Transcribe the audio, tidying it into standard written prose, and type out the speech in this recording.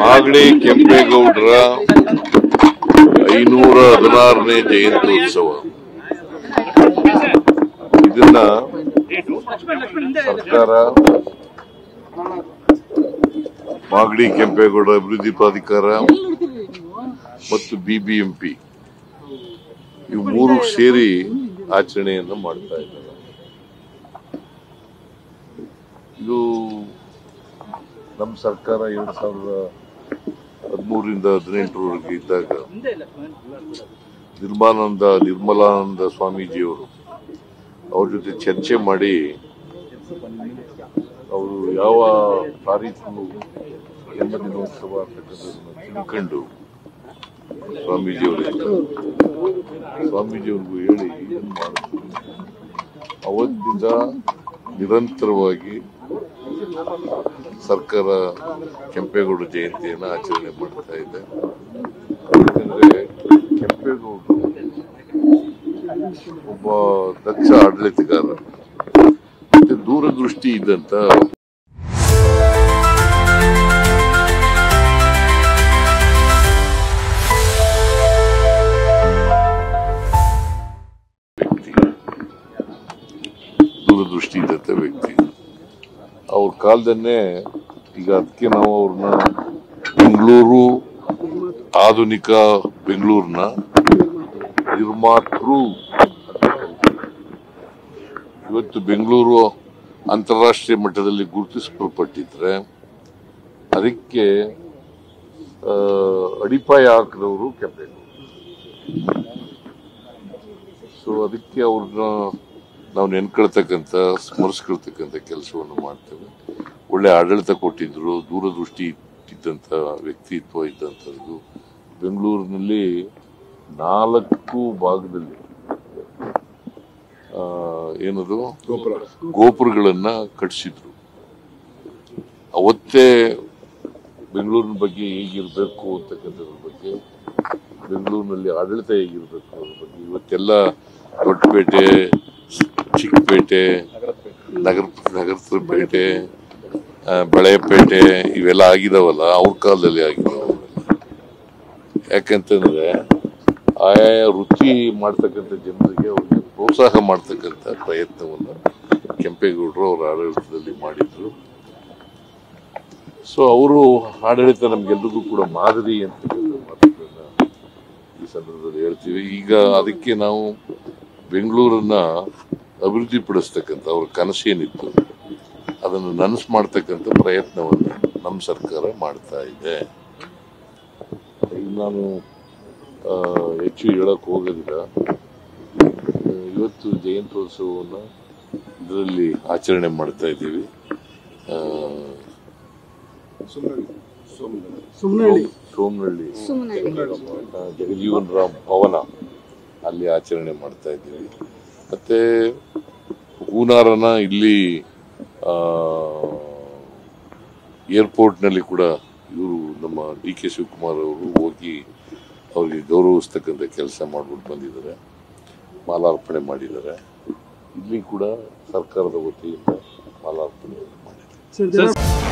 ಮಾಗಡಿ ಕೆಂಪೇಗೌಡರ 516ನೇ ಜಯಂತ್ಯೋತ್ಸವ ಇದನ್ನ ಸರ್ಕಾರ ಮಾಗಡಿ ಕೆಂಪೇಗೌಡ ಅಭಿವೃದ್ಧಿ ಪ್ರಾಧಿಕಾರ ಮತ್ತು ಬಿಬಿಎಂಪಿ ಇವು ಮೂರು ಸೇರಿ ಆಚರಣೆಯನ್ನು ಮಾಡ್ತಾ ಇದ್ದಾರೆ. ಇದು ನಮ್ಮ ಸರ್ಕಾರ 2013ರಿಂದ 2018ರವರೆಗೆ ಇದ್ದಾಗ ನಿರ್ಮಲಾನಂದ ಸ್ವಾಮೀಜಿಯವರು ಅವ್ರ ಜೊತೆ ಚರ್ಚೆ ಮಾಡಿ ಅವರು ಯಾವ ತಾರೀಖು ಜನ್ಮದಿನೋತ್ಸವ ಅಂತಕ್ಕಂಥದ್ದನ್ನು ತಿಳ್ಕೊಂಡು ಸ್ವಾಮೀಜಿಯವ್ರಿಗೂ ಹೇಳಿ ಇದನ್ನು ಮಾಡಿದ್ರು. ಅವತ್ತಿಂದ ನಿರಂತರವಾಗಿ ಸರ್ಕಾರ ಕೆಂಪೇಗೌಡ ಜಯಂತಿಯನ್ನು ಆಚರಣೆ ಮಾಡ್ತಾ ಇದೆ. ಯಾಕಂದ್ರೆ ಕೆಂಪೇಗೌಡರು ಒಬ್ಬ ದಕ್ಷ ಆಡಳಿತಗಾರ ಮತ್ತೆ ದೂರದೃಷ್ಟಿ ಇದ್ದಂತ ವ್ಯಕ್ತಿ. ಅವ್ರ ಕಾಲದನ್ನೇ ಈಗ ಅದಕ್ಕೆ ನಾವು ಅವ್ರನ್ನ ಬೆಂಗಳೂರು ಆಧುನಿಕ ಬೆಂಗಳೂರಿನ ನಿರ್ಮಾತೃ. ಇವತ್ತು ಬೆಂಗಳೂರು ಅಂತಾರಾಷ್ಟ್ರೀಯ ಮಟ್ಟದಲ್ಲಿ ಗುರುತಿಸಲ್ಪಟ್ಟಿದ್ರೆ ಅದಕ್ಕೆ ಅಡಿಪಾಯ ಹಾಕಿದವರು ಕೆಂಪೇಗೌಡ. ಸೊ ಅದಕ್ಕೆ ಅವ್ರನ್ನ ನಾವು ನೆನ್ಕೊಳ್ತಕ್ಕಂಥ ಸ್ಮರಿಸ್ಕೊಳ್ತಕ್ಕಂಥ ಕೆಲಸವನ್ನು ಮಾಡ್ತೇವೆ. ಒಳ್ಳೆ ಆಡಳಿತ ಕೊಟ್ಟಿದ್ರು, ದೂರದೃಷ್ಟಿ ಇದ್ದಂಥ ವ್ಯಕ್ತಿತ್ವ ಇದ್ದಂಥದ್ದು. ಬೆಂಗಳೂರಿನಲ್ಲಿ 4 ಭಾಗದಲ್ಲಿ ಏನದು ಗೋಪುರಗಳನ್ನ ಕಟ್ಟಿಸಿದ್ರು. ಅವತ್ತೇ ಬೆಂಗಳೂರಿನ ಬಗ್ಗೆ ಹೇಗಿರ್ಬೇಕು ಅಂತಕ್ಕಂಥದ್ರ ಬಗ್ಗೆ, ಬೆಂಗಳೂರಿನಲ್ಲಿ ಆಡಳಿತ ಹೇಗಿರ್ಬೇಕು ಅನ್ನೋದ್ರ ಬಗ್ಗೆ ಇವತ್ತೆಲ್ಲ ದೊಡ್ಡಪೇಟೆ, ಚಿಕ್ಕಪೇಟೆ, ನಗರದ ಪೇಟೆ, ಬಳೆಪೇಟೆ ಇವೆಲ್ಲ ಆಗಿದಾವಲ್ಲ ಅವ್ರ ಕಾಲದಲ್ಲಿ ಆಗಿದಾವ. ಯಾಕಂತಂದ್ರೆ ಆಯಾ ವೃತ್ತಿ ಮಾಡ್ತಕ್ಕಂಥ ಜನರಿಗೆ ಅವ್ರಿಗೆ ಪ್ರೋತ್ಸಾಹ ಮಾಡ್ತಕ್ಕಂಥ ಪ್ರಯತ್ನವನ್ನು ಕೆಂಪೇಗೌಡರು ಅವರ ಆಡಳಿತದಲ್ಲಿ ಮಾಡಿದ್ರು. ಸೊ ಅವರು ಆಡಳಿತ ನಮ್ಗೆಲ್ರಿಗೂ ಕೂಡ ಮಾದರಿ ಅಂತಕ್ಕಂಥ ಮಾತುಗಳನ್ನ ಈ ಸಂದರ್ಭದಲ್ಲಿ ಹೇಳ್ತೀವಿ. ಈಗ ಅದಕ್ಕೆ ನಾವು ಬೆಂಗಳೂರನ್ನ ಅಭಿವೃದ್ಧಿ ಪಡಿಸ್ತಕ್ಕಂಥ ಅವ್ರ ಕನಸೇನಿತ್ತು ಅದನ್ನು ನನಸು ಮಾಡ್ತಕ್ಕಂಥ ಪ್ರಯತ್ನವನ್ನು ನಮ್ಮ ಸರ್ಕಾರ ಮಾಡ್ತಾ ಇದೆ. ನಾನು ಹೆಚ್ಚು ಹೇಳಕ್ ಹೋಗೋದಿಲ್ಲ. ಇವತ್ತು ಜಯಂತ್ಯೋತ್ಸವವನ್ನು ಇದರಲ್ಲಿ ಆಚರಣೆ ಮಾಡ್ತಾ ಇದ್ದೀವಿ. ಸೋಮನಹಳ್ಳಿ ಜಗಜೀವನ್ ರಾಮ್ ಭವನ ಅಲ್ಲಿ ಆಚರಣೆ ಮಾಡ್ತಾ ಇದ್ದೀವಿ. ಮತ್ತೆ ಹೂನಾರನ ಇಲ್ಲಿ ಏರ್ಪೋರ್ಟ್ನಲ್ಲಿ ಕೂಡ ಇವರು ನಮ್ಮ DK ಶಿವಕುಮಾರ್ ಅವರು ಹೋಗಿ ಅವ್ರಿಗೆ ಗೌರವಿಸ್ತಕ್ಕಂಥ ಕೆಲಸ ಮಾಡ್ಬಿಟ್ಟು ಬಂದಿದ್ದಾರೆ, ಮಾಲಾರ್ಪಣೆ ಮಾಡಿದ್ದಾರೆ. ಇಲ್ಲಿ ಕೂಡ ಸರ್ಕಾರದ ವತಿಯಿಂದ ಮಾಲಾರ್ಪಣೆ ಮಾಡಿದ್ದಾರೆ.